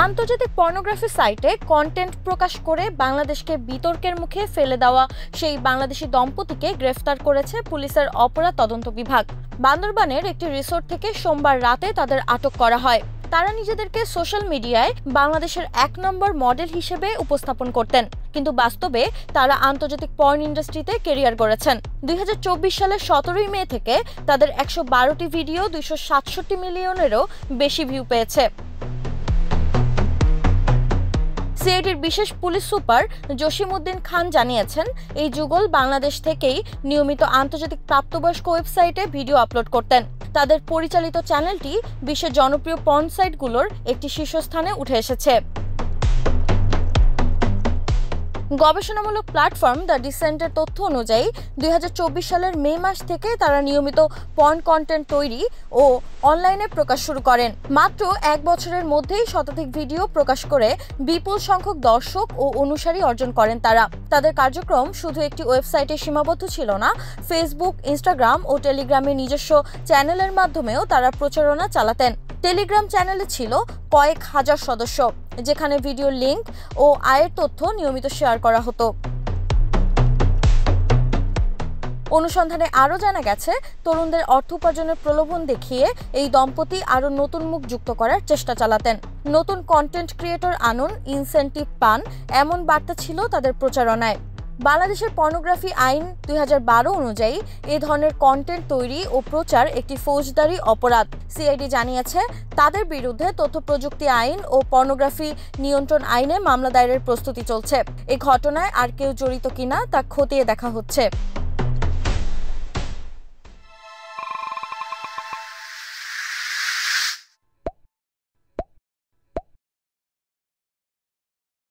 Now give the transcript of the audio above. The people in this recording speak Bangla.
আন্তর্জাতিক পর্নোগ্রাফি সাইটে কন্টেন্ট প্রকাশ করে বাংলাদেশকে বিতর্কের মুখে ফেলে দেওয়া সেই বাংলাদেশি দম্পতিকে গ্রেফতার করেছে পুলিশের অপরাধ তদন্ত বিভাগ। বান্দরবানের একটি রিসোর্ট থেকে সোমবার রাতে তাদের আটক করা হয়। তারা নিজেদেরকে সোশ্যাল মিডিয়ায় বাংলাদেশের ১ নম্বর মডেল হিসেবে উপস্থাপন করতেন, কিন্তু বাস্তবে তারা আন্তর্জাতিক পর্ন ইন্ডাস্ট্রিতে ক্যারিয়ার গড়েছেন। ২০২৪ সালের ১৭ মে থেকে তাদের ১১২টি ভিডিও ২৬৭ মিলিয়নেরও বেশি ভিউ পেয়েছে। সিআইডির বিশেষ পুলিশ সুপার জসিমউদ্দিন খান জানিয়েছেন, এই যুগল বাংলাদেশ থেকেই নিয়মিত আন্তর্জাতিক প্রাপ্তবয়স্ক ওয়েবসাইটে ভিডিও আপলোড করতেন। তাদের পরিচালিত চ্যানেলটি বিশ্বের জনপ্রিয় পর্ন সাইটগুলোর একটি শীর্ষস্থানে উঠে এসেছে। গবেষণামূলক প্ল্যাটফর্ম দ্য ডিসেন্টের তথ্য অনুযায়ী ২০২৪ সালের মে মাস থেকে তারা নিয়মিত পর্ন কন্টেন্ট তৈরি ও অনলাইনে প্রকাশ শুরু করেন। মাত্র ১ বছরের মধ্যেই শতাধিক ভিডিও প্রকাশ করে বিপুল সংখ্যক দর্শক ও অনুসারী অর্জন করেন তারা। তাদের কার্যক্রম শুধু একটি ওয়েবসাইটে সীমাবদ্ধ ছিল না, ফেসবুক, ইনস্টাগ্রাম ও টেলিগ্রামে নিজস্ব চ্যানেলের মাধ্যমেও তারা প্রচারণা চালাতেন। টেলিগ্রাম চ্যানেলে ছিল কয়েক হাজার সদস্য, যেখানে ভিডিও লিংক ও আয়ের তথ্য নিয়মিত শেয়ার করা হতো। অনুসন্ধানে আরও জানা গেছে, তরুণদের অর্থ উপার্জনের প্রলোভন দেখিয়ে এই দম্পতি আরও নতুন মুখ যুক্ত করার চেষ্টা চালাতেন। নতুন কন্টেন্ট ক্রিয়েটর আনুন, ইনসেন্টিভ পান, এমন বার্তা ছিল তাদের প্রচারণায়। বাংলাদেশের পর্নোগ্রাফি আইন ২০১২ অনুযায়ী এ ধরনের কন্টেন্ট তৈরি ও প্রচার একটি ফৌজদারি অপরাধ। সিআইডি জানিয়েছে, তাদের বিরুদ্ধে তথ্য প্রযুক্তি আইন ও পর্নোগ্রাফি নিয়ন্ত্রণ আইনে মামলা দায়েরের প্রস্তুতি চলছে। এই ঘটনায় আর কেউ জড়িত কিনা তা খতিয়ে দেখা হচ্ছে।